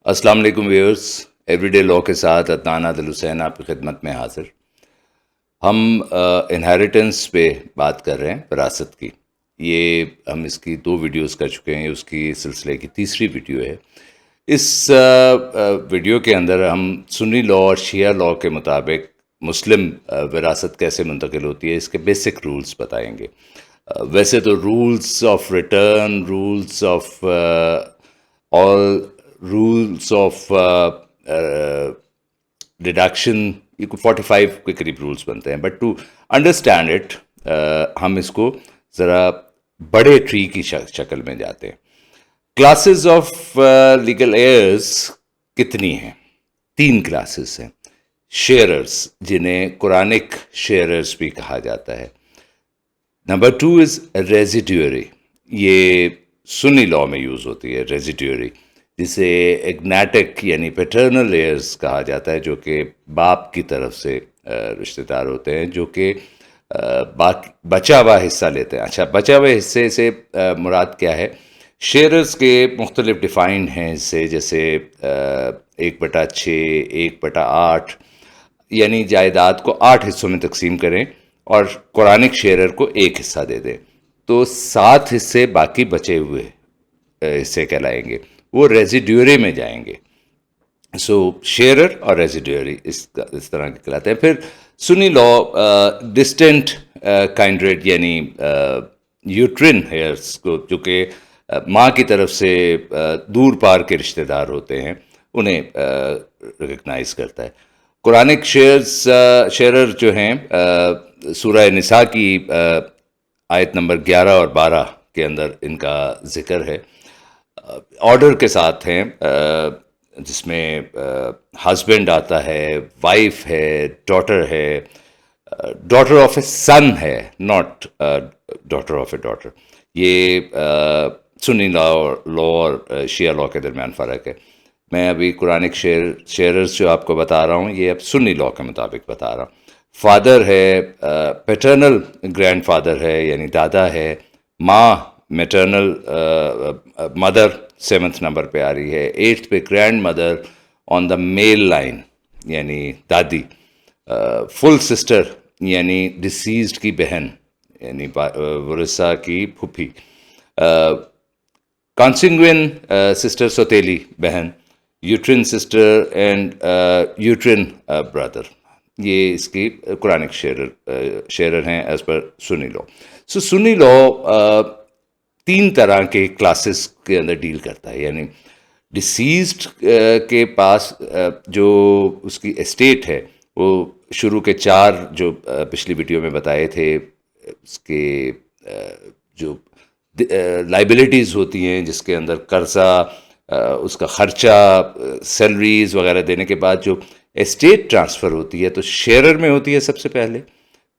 अस्सलाम वालेकुम viewers, everyday law के साथ अदनान आदिल हुसैन आपकी खिदमत में हाजिर। हम इनहेरिटेंस पे बात कर रहे हैं, विरासत की। ये हम इसकी 2 वीडियोस कर चुके हैं, उसकी सिलसिले की तीसरी वीडियो है। इस वीडियो के अंदर हम सुन्नी लॉ और शिया लॉ के मुताबिक मुस्लिम विरासत कैसे मुंतकिल होती है, इसके बेसिक रूल्स बताएंगे। वैसे तो rules of return, rules of all rules of deduction, ये 45 के करीब रूल्स बनते हैं, बट टू अंडरस्टैंड इट हम इसको ज़रा बड़े ट्री की शक्ल में जाते हैं। क्लासेस ऑफ लीगल एयर्स कितनी हैं? 3 क्लासेस हैं। शेयरर्स, जिन्हें कुरानिक शेयरर्स भी कहा जाता है। नंबर 2 इज़ रेजिड्यूरी, ये सुन्नी लॉ में यूज़ होती है रेजिड्यूरी, जिसे एग्नेटिक यानी पैटर्नल एयर्स कहा जाता है, जो कि बाप की तरफ से रिश्तेदार होते हैं, जो कि बचा हुआ हिस्सा लेते हैं। अच्छा, बचा हुए हिस्से से मुराद क्या है? शेयरर्स के मुख्तलिफ डिफ़ाइन हैं हिस्से, जैसे 1/6, 1/8, यानी जायदाद को 8 हिस्सों में तकसीम करें और कुरानिक शेयरर को 1 हिस्सा दे दें, तो 7 हिस्से बाकी बचे हुए हिस्से कहलाएंगे, वो रेजिड्यूरी में जाएंगे। सो शेयरर और रेजिड्यूरी इस तरह के कहलाते हैं। फिर सुन्नी लॉ डिस्टेंट काइंड्रेड यानी यूट्रिन हेयर्स को, जो कि माँ की तरफ से दूर पार के रिश्तेदार होते हैं, उन्हें रिकग्नाइज करता है। कुरानिक शेयरर जो हैं, सूरह निसा की आयत नंबर 11 और 12 के अंदर इनका जिक्र है। ऑर्डर के साथ हैं, जिसमें हस्बैंड आता है, वाइफ है, डॉटर है, डॉटर ऑफ ए सन है, not daughter of A daughter. ये सुन्नी लॉ और शिया लॉ के दरमियान फ़र्क है। मैं अभी कुरानिक शेयरर्स जो आपको बता रहा हूँ, ये अब सुन्नी लॉ के मुताबिक बता रहा हूँ। फादर है, पैटर्नल ग्रैंड फादर है यानी दादा है, माँ मैटरनल मदर 7th नंबर पे आ रही है, 8th पे grand mother on the male line यानी दादी, फुल सिस्टर यानी डिसीज्ड की बहन यानी वरिसा की फूफी, कॉन्सिग्विन सिस्टर सौतेली बहन, uterine sister and uterine brother. ये इसकी कुरानिक शेयरर हैं एज पर सुन्नी लॉ। सो सुन्नी लॉ 3 तरह के क्लासेस के अंदर डील करता है, यानी डिसीज्ड के पास जो उसकी एस्टेट है, वो शुरू के 4 जो पिछली वीडियो में बताए थे, उसके जो लाइबिलिटीज़ होती हैं, जिसके अंदर कर्जा, उसका खर्चा, सैलरीज वगैरह देने के बाद जो एस्टेट ट्रांसफ़र होती है, तो शेयरर में होती है सबसे पहले।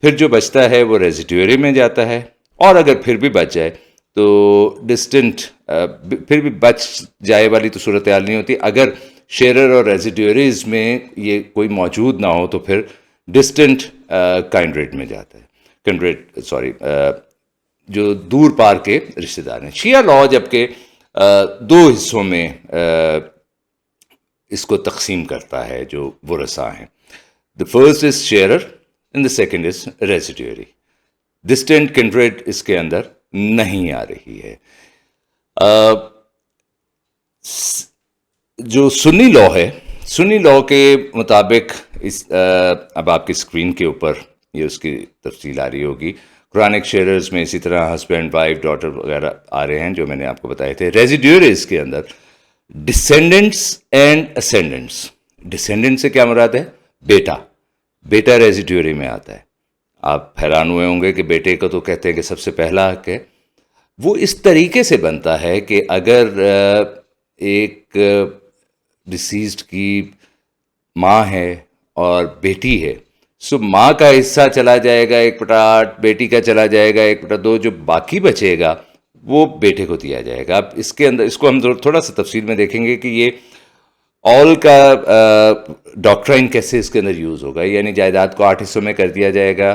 फिर जो बचता है वो रेजिड्यूरी में जाता है, और अगर फिर भी बच जाए तो डिस्टेंट, फिर भी बच जाए वाली तो सूरत हाल नहीं होती। अगर शेयरर और रेजिड्यूरीज में ये कोई मौजूद ना हो तो फिर डिस्टेंट काइंड्रेड में जाता है, जो दूर पार के रिश्तेदार हैं। शिया लॉ जबकि 2 हिस्सों में इसको तकसीम करता है, जो वरसा हैं। The first is sharer and the second is residuary. Distant kindred इसके अंदर नहीं आ रही है। जो सुन्नी लॉ है, सुन्नी लॉ के मुताबिक अब आपकी स्क्रीन के ऊपर ये उसकी तफसील आ रही होगी। कुरानिक शेयरर्स में इसी तरह हस्बैंड, वाइफ, डॉटर वगैरह आ रहे हैं जो मैंने आपको बताए थे। रेजिड्यूरीज के अंदर डिसेंडेंट्स एंड असेंडेंट्स, ڈسینڈنٹ سے کیا مراد ہے؟ بیٹا ریزیڈیوری میں آتا ہے. آپ حیران ہوئے ہوں گے کہ بیٹے کو تو کہتے ہیں کہ سب سے پہلا حق ہے. وہ اس طریقے سے بنتا ہے کہ اگر ایک ڈسیزڈ کی ماں ہے اور بیٹی ہے، سو ماں کا حصہ چلا جائے گا 1/8، بیٹی کا چلا جائے گا 1/2، جو باقی بچے گا وہ بیٹے کو دیا جائے گا. اب اس کے اندر اس کو ہم تھوڑا سا تفصیل میں دیکھیں گے کہ یہ آل کا ڈاکٹرائن کیسے اس کے اندر یوز ہوگا. یعنی جائیداد کو 8 حصوں میں کر دیا جائے گا،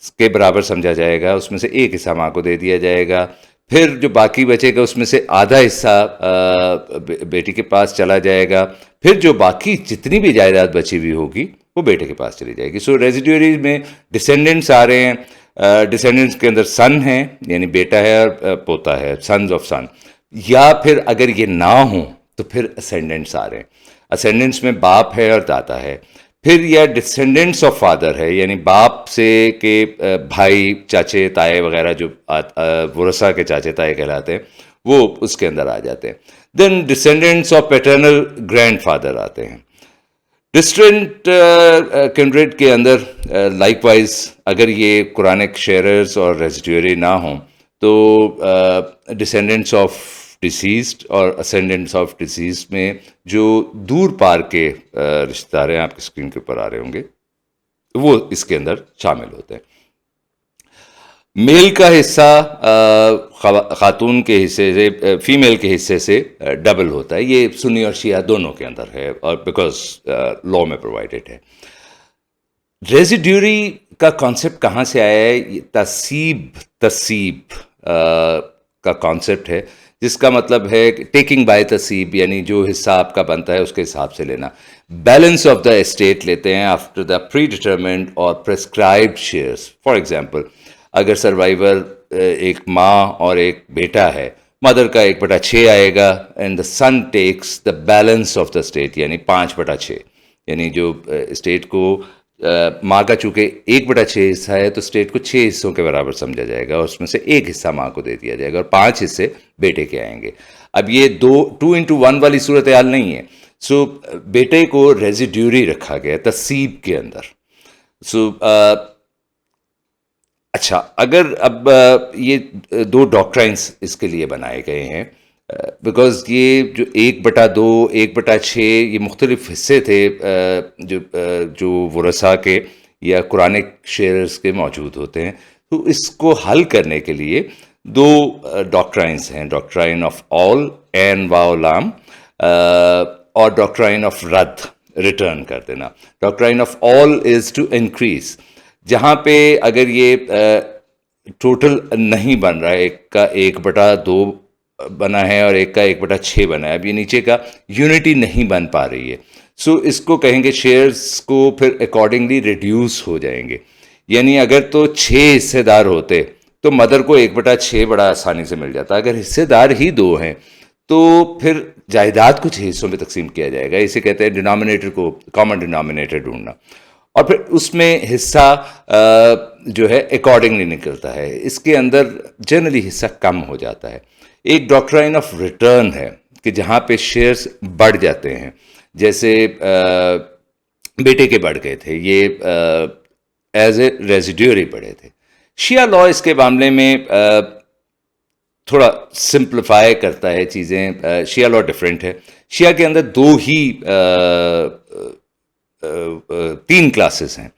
اس کے برابر سمجھا جائے گا، اس میں سے ایک حصہ ماں کو دے دیا جائے گا، پھر جو باقی بچے گا اس میں سے آدھا حصہ بیٹی کے پاس چلا جائے گا، پھر جو باقی جتنی بھی جائیداد بچی ہوئی ہوگی وہ بیٹے کے پاس چلی جائے گی. سو ریزیڈیوری میں ڈسینڈنٹس آ رہے ہیں. ڈسینڈنٹس کے اندر سن ہے، یعنی بیٹا ہے اور پوتا ہے، سنز آف سن. یا پھر اگر یہ نہ ہوں تو پھر اسینڈنٹس آ رہے ہیں. اسینڈنٹس میں باپ ہے اور دادا ہے. پھر یا ڈسینڈنٹس آف فادر ہے، یعنی باپ سے کہ بھائی، چاچے، تائے وغیرہ جو ورثہ کے چاچے تائے کہلاتے ہیں وہ اس کے اندر آ جاتے ہیں. Then descendants of paternal grandfather آتے ہیں. ڈسٹنٹ کنڈریڈ کے اندر لائک وائز اگر یہ قرآنک شیئررز اور ریزیڈیوری نہ ہوں تو ڈسینڈنٹس آف ڈیسیزڈ اور اسینڈنٹس آف ڈیسیزڈ میں جو دور پار کے رشتہ دار ہیں، آپ کی اسکرین کے اوپر آ رہے ہوں گے، وہ اس کے اندر شامل ہوتے ہیں. میل کا حصہ خاتون کے حصے سے، فیمیل کے حصے سے ڈبل ہوتا ہے. یہ سنی اور شیعہ دونوں کے اندر ہے اور بیکاز لا میں پرووائڈڈ ہے. ریزیڈیوری کا کانسیپٹ کہاں سے آیا ہے؟ تسیب کا کانسیپٹ ہے، جس کا مطلب ہے ٹیکنگ بائی تسیب، یعنی جو حصہ آپ کا بنتا ہے اس کے حساب سے لینا. بیلنس آف دا اسٹیٹ لیتے ہیں آفٹر دا پری ڈیٹرمنڈ اور پرسکرائبڈ شیئرس. فار ایگزامپل، اگر سروائیور ایک ماں اور ایک بیٹا ہے، مدر کا 1/6 آئے گا and the son takes the balance of the estate, یعنی 5/6. یعنی جو اسٹیٹ کو ماں کا چونکہ 1/6 حصہ ہے تو اسٹیٹ کو 6 حصوں کے برابر سمجھا جائے گا اور اس میں سے ایک حصہ ماں کو دے دیا جائے گا اور 5 حصے بیٹے کے آئیں گے. اب یہ 2:1 والی صورتحال نہیں ہے. سو بیٹے کو ریزیڈیوری رکھا گیا تسیب کے اندر. سو اچھا، اگر اب یہ 2 ڈاکٹرائنس اس کے لیے بنائے گئے ہیں، بیکاز یہ جو 1/2، 1/6 یہ مختلف حصے تھے جو ورثاء کے یا قرآنک شیئرز کے موجود ہوتے ہیں. تو اس کو حل کرنے کے لیے 2 ڈاکٹرائنس ہیں، ڈاکٹرائن آف آل این واو لام اور ڈاکٹرائن آف رد، ریٹرن کر دینا. ڈاکٹرائن آف آل از ٹو انکریز، جہاں پہ اگر یہ ٹوٹل نہیں بن رہا ہے، ایک کا 1/2 بنا ہے اور ایک کا 1/6 بنا ہے، اب یہ نیچے کا یونٹی نہیں بن پا رہی ہے. سو اس کو کہیں گے شیئرز کو پھر اکارڈنگلی ریڈیوس ہو جائیں گے. یعنی اگر تو 6 حصے دار ہوتے تو مدر کو 1/6 بڑا آسانی سے مل جاتا. اگر حصے دار ہی 2 ہیں تو پھر جائیداد کو 6 حصوں میں تقسیم کیا جائے گا. اسے کہتے ہیں ڈینامینیٹر کو کامن ڈینامینیٹر ڈھونڈنا، اور پھر اس میں حصہ جو ہے اکارڈنگلی نکلتا ہے. اس کے اندر جنرلی حصہ کم ہو جاتا ہے. ایک ڈاکٹرائن آف ریٹرن ہے کہ جہاں پہ شیئرز بڑھ جاتے ہیں، جیسے بیٹے کے بڑھ گئے تھے، یہ ایز اے ریزیڈیوری بڑھے تھے. شیعہ لا اس کے معاملے میں تھوڑا سمپلیفائی کرتا ہے چیزیں. شیعہ لا ڈفرینٹ ہے. شیعہ کے اندر 3 کلاسز ہیں.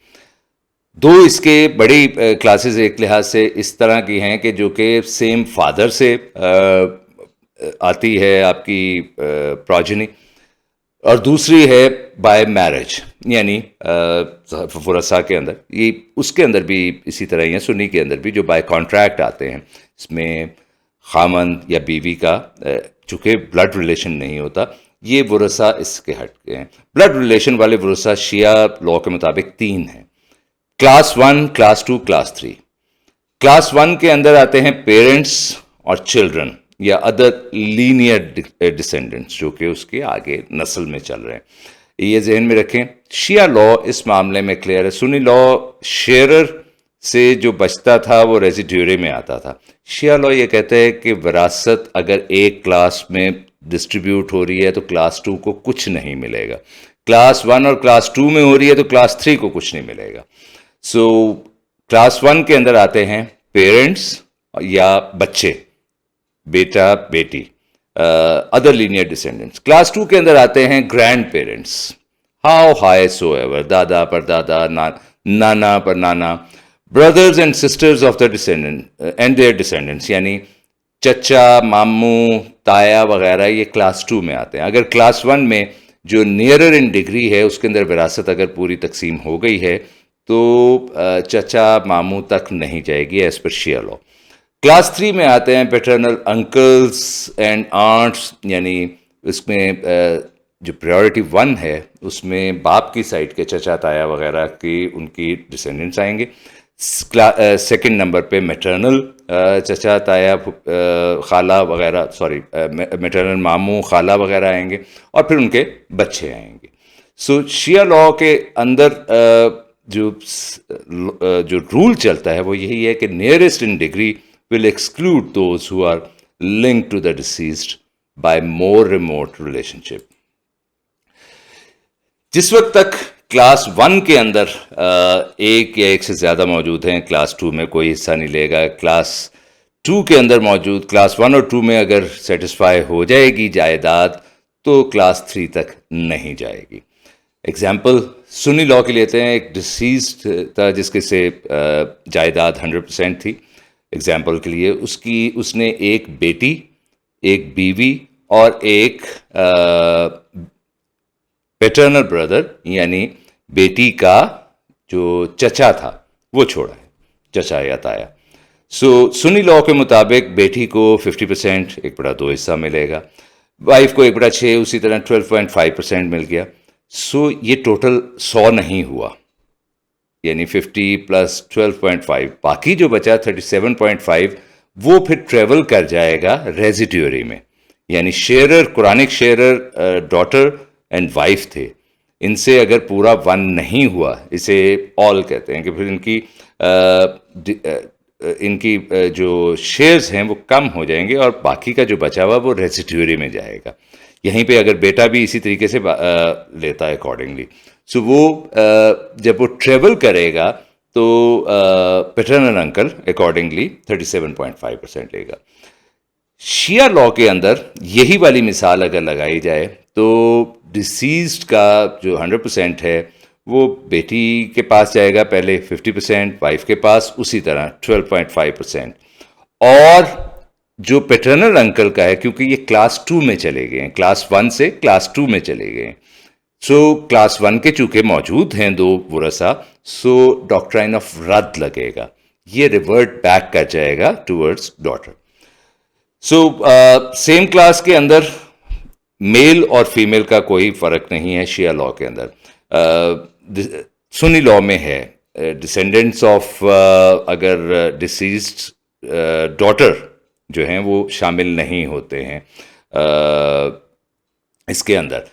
2 اس کے بڑی کلاسز ایک لحاظ سے اس طرح کی ہیں کہ جو کہ سیم فادر سے آتی ہے آپ کی پروجنی، اور دوسری ہے بائی میرج، یعنی ورثاء کے اندر یہ اس کے اندر بھی اسی طرح ہی ہے. سنی کے اندر بھی جو بائی کانٹریکٹ آتے ہیں، اس میں خامند یا بیوی کا چونکہ بلڈ ریلیشن نہیں ہوتا، یہ ورثاء اس کے ہٹ کے ہیں. بلڈ ریلیشن والے ورثاء شیعہ لا کے مطابق 3 ہیں: کلاس 1، کلاس 2، کلاس 3. کلاس 1 کے اندر آتے ہیں پیرنٹس اور چلڈرن یا ادر لینئر ڈسینڈنٹس جو کہ اس کے آگے نسل میں چل رہے ہیں. یہ ذہن میں رکھیں. شیعہ لا اس معاملے میں کلیئر ہے. سنی لا شیئرر سے جو بچتا تھا وہ ریزیڈیوری میں آتا تھا. شیعہ لا یہ کہتے ہیں کہ وراثت اگر ایک کلاس میں ڈسٹریبیوٹ ہو رہی ہے تو کلاس 2 کو کچھ نہیں ملے گا. क्लास 1 और क्लास 2 में हो रही है तो क्लास 3 को कुछ नहीं मिलेगा. सो क्लास 1 के अंदर आते हैं पेरेंट्स या बच्चे, बेटा बेटी, अदर लीनियर डिसेंडेंट्स. क्लास 2 के अंदर आते हैं grand parents, how high so ever, दादा परदादा, नाना पर नाना, brothers and sisters of the descendant and their descendants, यानी चचा, मामू, ताया वगैरह, ये क्लास 2 में आते हैं. अगर क्लास 1 में जो नियरर इन डिग्री है उसके अंदर विरासत अगर पूरी तकसीम हो गई है तो चचा मामू तक नहीं जाएगी एज पर शिया लॉ. क्लास 3 में आते हैं पैटर्नल अंकल्स एंड आंट्स, यानी इसमें जो प्रायोरिटी 1 है उसमें बाप की साइड के चचा ताया वगैरह की उनकी डिसेंडेंट्स आएंगे. सेकंड नंबर पे मैटरनल चचा ताया खाला वगैरह, सॉरी मैटरनल मामू खाला वगैरह आएंगे, और फिर उनके बच्चे आएंगे. सो शिया लॉ के अंदर जो रूल चलता है वो यही है कि nearest in degree will exclude those who are linked to the deceased by more remote relationship. जिस वक्त तक क्लास 1 के अंदर एक या एक से ज़्यादा मौजूद हैं, क्लास 2 में कोई हिस्सा नहीं लेगा. क्लास 2 के अंदर मौजूद क्लास 1 और 2 में अगर सेटिस्फाई हो जाएगी जायदाद तो क्लास 3 तक नहीं जाएगी. एग्जाम्पल सुन्नी लॉ के लेते हैं. एक डिसीज्ड था जिसके से जायदाद 100% थी. एग्जाम्पल के लिए उसने एक बेटी, एक बीवी और एक पैटर्नल ब्रदर यानी बेटी का जो चचा था वो छोड़ा है, चचा या ताया. सो सुन्नी लॉ के मुताबिक बेटी को 50%, 1/2 हिस्सा मिलेगा. वाइफ को 1/6, उसी तरह 12.5% मिल गया. सो ये टोटल 100 नहीं हुआ, यानी 50 प्लस 12.5, बाकी जो बचा 37.5 वो फिर ट्रेवल कर जाएगा रेजिड्यूरी में. यानी शेयरर, कुरानिक शेयरर डॉटर एंड वाइफ थे, इनसे अगर पूरा 1 नहीं हुआ, इसे ऑल कहते हैं कि फिर इनकी जो शेयर्स हैं वो कम हो जाएंगे और बाकी का जो बचा हुआ वो रेजिड्यूरी में जाएगा. यहीं पे अगर बेटा भी इसी तरीके से लेता है अकॉर्डिंगली. सो वो जब वो ट्रेवल करेगा तो पैटर्नल अंकल अकॉर्डिंगली 37.5% लेगा. शिया लॉ के अंदर यही वाली मिसाल अगर लगाई जाए तो डिसीज्ड का जो 100% है वो बेटी के पास जाएगा पहले 50%, वाइफ के पास उसी तरह 12.5%, और जो पैटर्नल अंकल का है क्योंकि ये क्लास 2 में चले गए हैं, क्लास 1 से क्लास 2 में चले गए हैं. सो क्लास 1 के चूंकि मौजूद हैं 2 वरसा, सो डॉक्ट्राइन ऑफ रद्द लगेगा, ये रिवर्ट बैक कर जाएगा towards daughter. So same class के अंदर मेल और फीमेल का कोई फर्क नहीं है शिया लॉ के अंदर. सुन्नी लॉ में है डिसेंडेंट्स ऑफ अगर डिसीज्ड डॉटर जो हैं वो शामिल नहीं होते हैं इसके अंदर.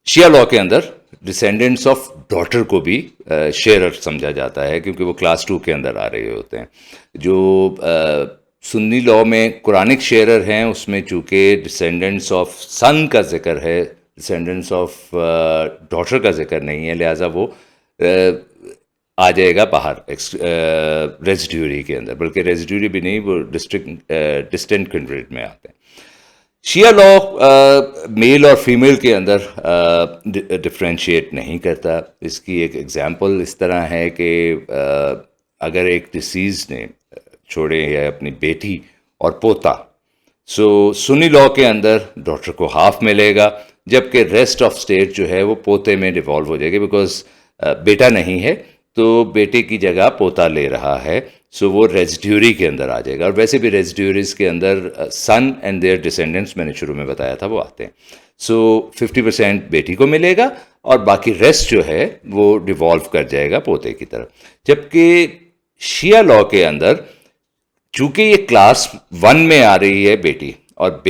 शिया लॉ के अंदर डिसेंडेंट्स ऑफ डॉटर को भी शेयरर समझा जाता है क्योंकि वो क्लास 2 के अंदर आ रहे होते हैं. जो सुन्नी लॉ में कुरानिक शेयरर हैं उसमें चूँकि डिसेंडेंट्स ऑफ सन का जिक्र है, डिसेंडेंट्स ऑफ डॉटर का जिक्र नहीं है, लिहाजा वो आ जाएगा बाहर रेजिड्यूरी के अंदर, बल्कि रेजिड्यूरी भी नहीं, वो डिस्टेंट किंड्रेड में आते हैं. शिया लॉ मेल और फीमेल के अंदर डिफ्रेंशिएट नहीं करता. इसकी एक एग्जांपल इस तरह है कि अगर एक डिसीज ने छोड़े है अपनी बेटी और पोता, सो सुन्नी लॉ के अंदर डॉटर को हाफ मिलेगा, जबकि रेस्ट ऑफ स्टेट जो है वो पोते में डिवॉल्व हो जाएगी, बिकॉज बेटा नहीं है तो बेटे की जगह पोता ले रहा है, सो वो रेजिड्यूरी के अंदर आ जाएगा. और वैसे भी रेजिड्यूरीज के अंदर सन एंड देयर डिसेंडेंट्स मैंने शुरू में बताया था वो आते हैं. सो 50% बेटी को मिलेगा और बाकी रेस्ट जो है वो डिवॉल्व कर जाएगा पोते की तरफ. जबकि शिया लॉ के अंदर चूंकि ये क्लास 1 में आ रही है बेटी और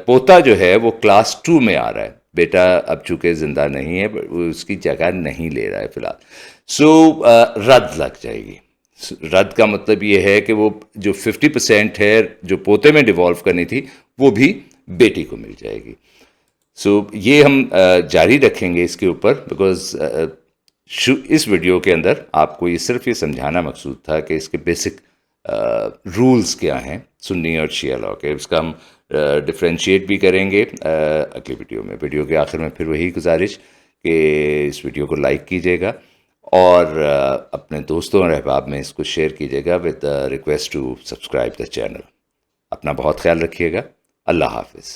पोता जो है वो क्लास 2 में आ रहा है, बेटा अब चूंकि जिंदा नहीं है उसकी जगह नहीं ले रहा है फिलहाल, सो रद्द लग जाएगी. रद्द का मतलब ये है कि वो जो 50% है जो पोते में डिवॉल्व करनी थी वो भी बेटी को मिल जाएगी. سو یہ ہم جاری رکھیں گے اس کے اوپر، بیکاز اس ویڈیو کے اندر آپ کو یہ صرف یہ سمجھانا مقصود تھا کہ اس کے بیسک رولز کیا ہیں سنی اور شیعہ لاء کے. اس کا ہم ڈفرینشیٹ بھی کریں گے اگلی ویڈیو میں. ویڈیو کے آخر میں پھر وہی گزارش کہ اس ویڈیو کو لائک کیجیے گا اور اپنے دوستوں اور احباب میں اس کو شیئر کیجیے گا with request to subscribe the channel. اپنا بہت خیال رکھیے گا. اللہ حافظ.